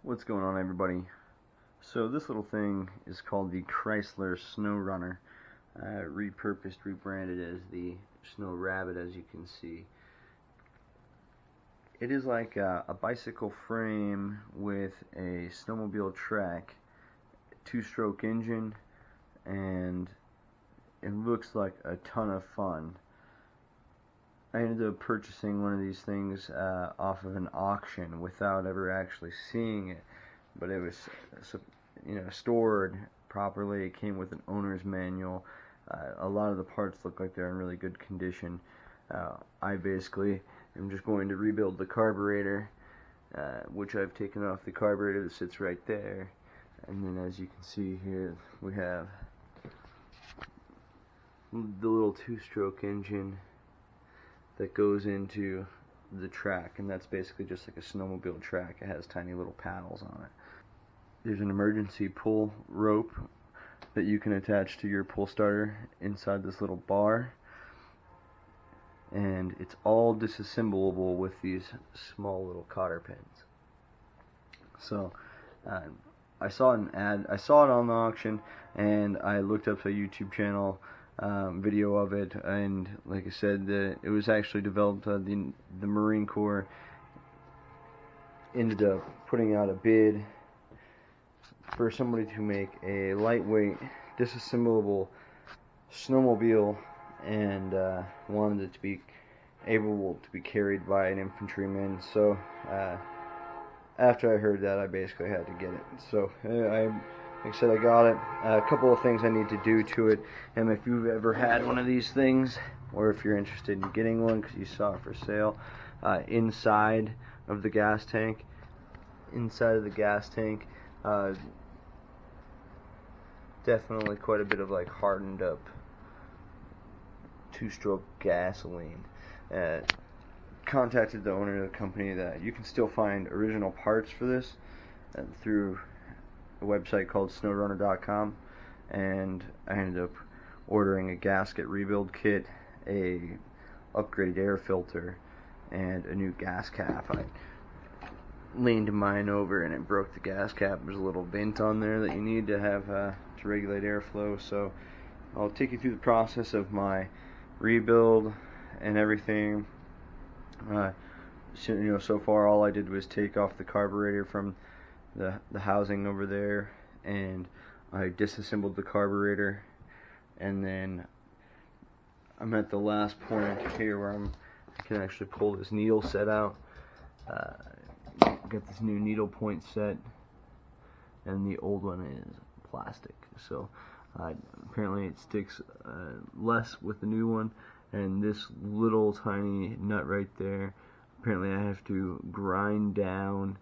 What's going on, everybody? So this little thing is called the Chrysler Sno Runner, repurposed, rebranded as the Snow Rabbit, as you can see. It is like a bicycle frame with a snowmobile track, two-stroke engine, and it looks like a ton of fun. I ended up purchasing one of these things off of an auction without ever actually seeing it, but it was stored properly. It came with an owner's manual. A lot of the parts look like they're in really good condition. I basically am just going to rebuild the carburetor, which I've taken off the carburetor that sits right there, and then as you can see here we have the little two-stroke engine that goes into the track, and that's basically just like a snowmobile track. It has tiny little paddles on it. There's an emergency pull rope that you can attach to your pull starter inside this little bar, and it's all disassemblable with these small little cotter pins. So I saw an ad, I saw it on the auction, and I looked up a YouTube channel video of it, and like I said, it was actually developed. The Marine Corps ended up putting out a bid for somebody to make a lightweight, disassemblable snowmobile, and wanted it to be able to be carried by an infantryman. So after I heard that, I basically had to get it. So like I said, I got it. A couple of things I need to do to it, and if you've ever had one of these things, or if you're interested in getting one because you saw it for sale, inside of the gas tank, definitely quite a bit of like hardened up two-stroke gasoline. Contacted the owner of the company that you can still find original parts for this through a website called snowrunner.com, and I ended up ordering a gasket rebuild kit, a upgraded air filter, and a new gas cap. I leaned mine over and it broke the gas cap. There's a little vent on there that you need to have to regulate airflow. So I'll take you through the process of my rebuild and everything. So far all I did was take off the carburetor from the housing over there, and I disassembled the carburetor, and then I'm at the last point here where I can actually pull this needle set out. Got this new needle point set, and the old one is plastic, so apparently it sticks less with the new one. And this little tiny nut right there, apparently I have to grind down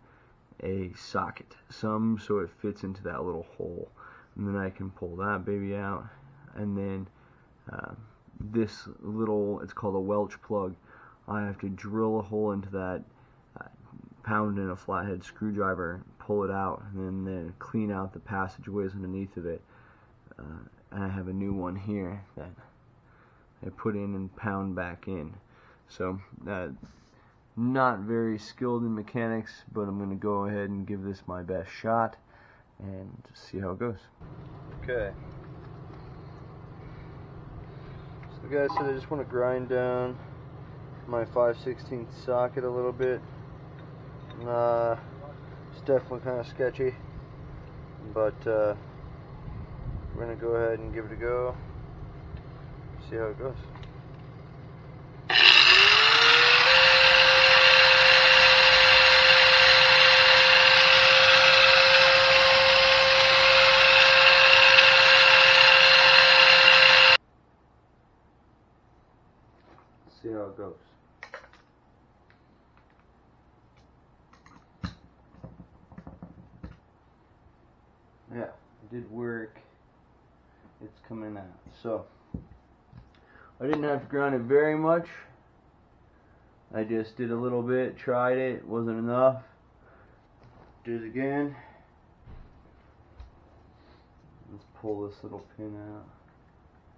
a socket so it fits into that little hole, and then I can pull that baby out. And then this little, it's called a Welch plug, I have to drill a hole into that, pound in a flathead screwdriver, pull it out, and then clean out the passageways underneath of it. And I have a new one here that I put in and pound back in. So not very skilled in mechanics, but I'm going to go ahead and give this my best shot and see how it goes. Okay. So guys, I just want to grind down my 5/16 socket a little bit. It's definitely kind of sketchy, but we're going to go ahead and give it a go, see how it goes. See how it goes. Yeah, it did work. It's coming out. So I didn't have to grind it very much. I just did a little bit, tried it, wasn't enough. Did it again. Let's pull this little pin out.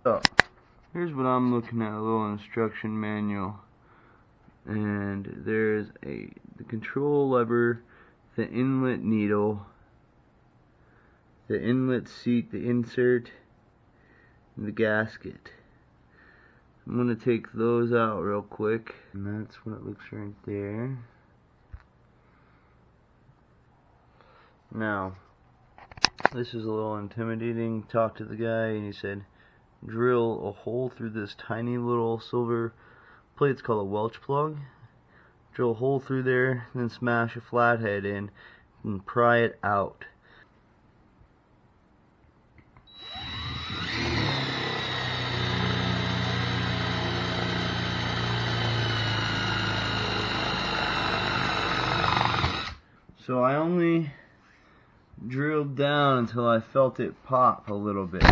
So here's what I'm looking at, a little instruction manual. And there's the control lever the inlet needle, the inlet seat, the insert, and the gasket. I'm going to take those out real quick, and that's what it looks right there. Now, this is a little intimidating. Talked to the guy and he said, drill a hole through this tiny little silver plate. It's called a Welch plug. Drill a hole through there, then smash a flathead in and pry it out. So I only drilled down until I felt it pop a little bit.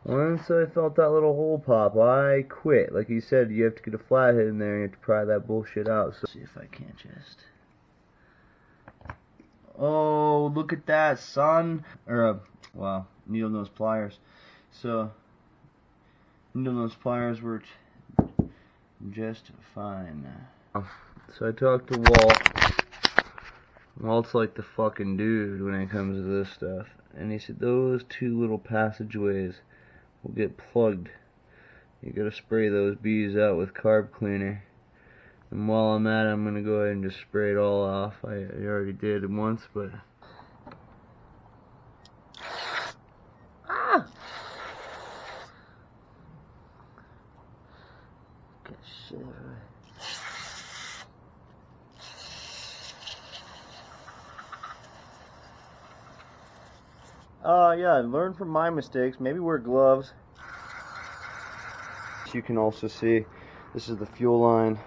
Once I felt that little hole pop, I quit. Like he said, you have to get a flathead in there and you have to pry that bullshit out. So see if I can't just... Oh, look at that, son! Or, wow, needle nose pliers. So, needle nose pliers worked just fine. So I talked to Walt. Walt's like the fucking dude when it comes to this stuff. And he said those two little passageways will get plugged. You gotta spray those bees out with carb cleaner. And while I'm at it, I'm gonna go ahead and just spray it all off. I already did it once, but... Ah! Get shit everywhere. Yeah, learn from my mistakes. Maybe wear gloves. As you can also see, this is the fuel line.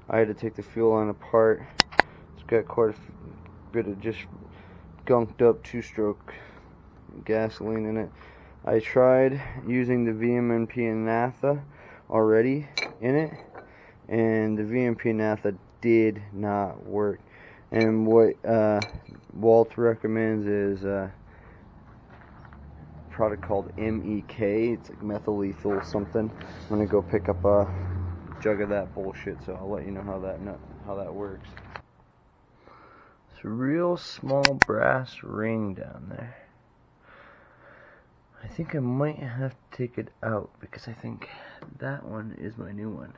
I had to take the fuel line apart. It's got quite a bit of just gunked up two-stroke gasoline in it. I tried using the VMP and naphtha already in it, and the VMP and naphtha did not work. And what Walt recommends is product called MEK. It's like methyl ethyl something. I'm gonna go pick up a jug of that bullshit, so I'll let you know how that works. It's a real small brass ring down there. I think I might have to take it out because I think that one is my new one.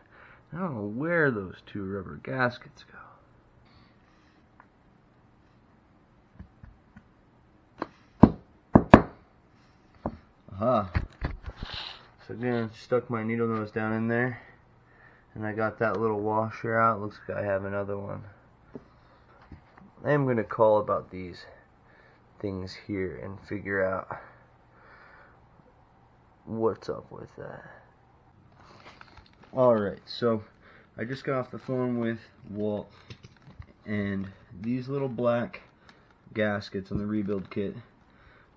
I don't know where those two rubber gaskets go. Aha. So again, stuck my needle nose down in there, and I got that little washer out. Looks like I have another one. I am going to call about these things here and figure out what's up with that. Alright, so I just got off the phone with Walt, and these little black gaskets on the rebuild kit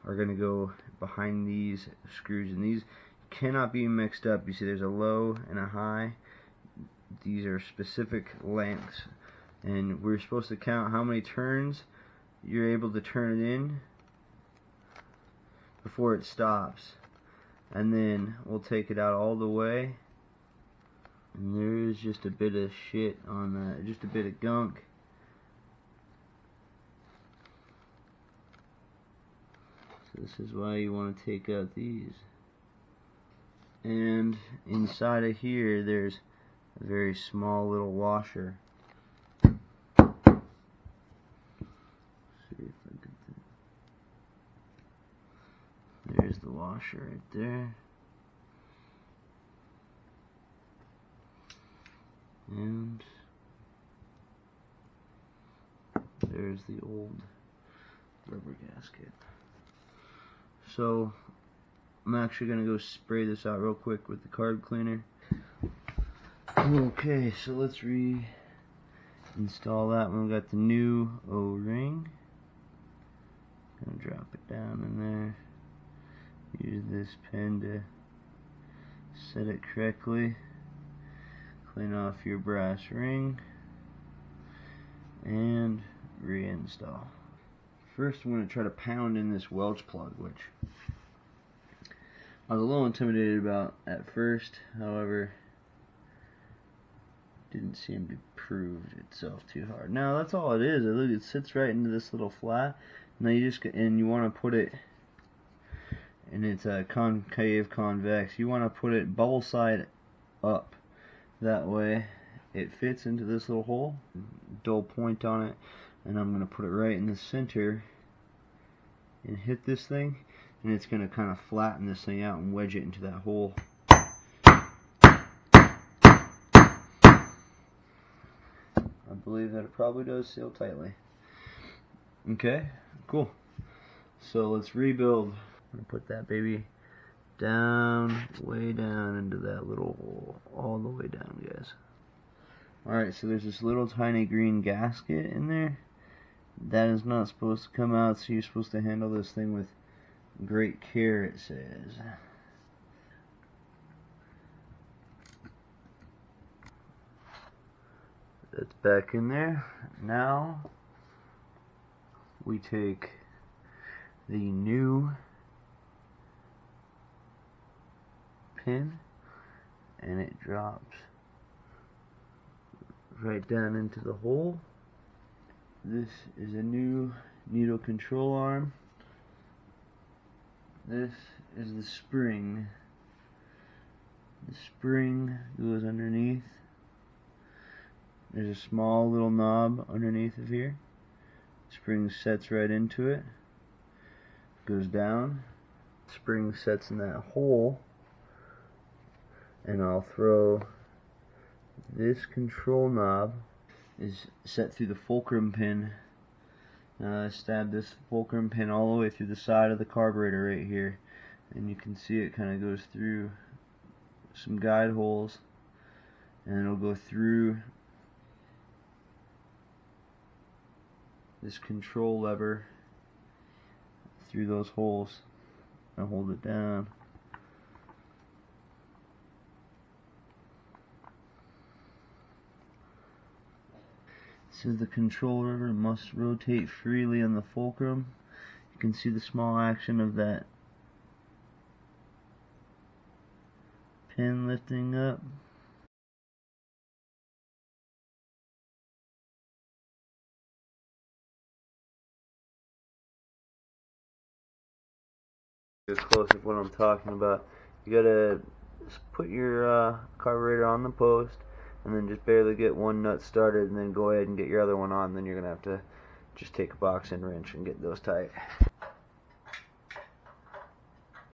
are going to go behind these screws, and these cannot be mixed up. You see there's a low and a high. These are specific lengths, and we're supposed to count how many turns you're able to turn it in before it stops, and then we'll take it out all the way, and there is just a bit of shit on that, just a bit of gunk. This is why you want to take out these. And inside of here there's a very small little washer. See if I can... There's the washer right there. And there's the old rubber gasket. So I'm actually going to go spray this out real quick with the carb cleaner. Okay, so let's reinstall that one. We got the new O-ring. Gonna drop it down in there. Use this pen to set it correctly. Clean off your brass ring and reinstall. First I'm going to try to pound in this Welch plug, which I was a little intimidated about at first, however, didn't seem to prove itself too hard. Now that's all it is. Look, it sits right into this little flat. Now you just and you want to put it, and it's a concave convex. You want to put it bubble side up. That way it fits into this little hole. Dull point on it, and I'm going to put it right in the center and hit this thing, and it's going to kind of flatten this thing out and wedge it into that hole. I believe that it probably does seal tightly. Okay, cool. So let's rebuild. I'm going to put that baby down, way down into that little hole, all the way down, guys. Alright, so there's this little tiny green gasket in there. That is not supposed to come out, so you're supposed to handle this thing with great care, it says. That's back in there. Now we take the new pin and it drops right down into the hole. This is a new needle control arm. This is the spring. The spring goes underneath. There's a small little knob underneath of here. Spring sets right into it. Goes down. Spring sets in that hole. And I'll throw this control knob is set through the fulcrum pin. Stab this fulcrum pin all the way through the side of the carburetor right here, and you can see it kind of goes through some guide holes, and it'll go through this control lever through those holes and hold it down. So the control lever must rotate freely on the fulcrum. You can see the small action of that pin lifting up. It's close to what I'm talking about. You gotta put your carburetor on the post, and then just barely get one nut started, and then go ahead and get your other one on. Then you're gonna have to just take a box and wrench and get those tight.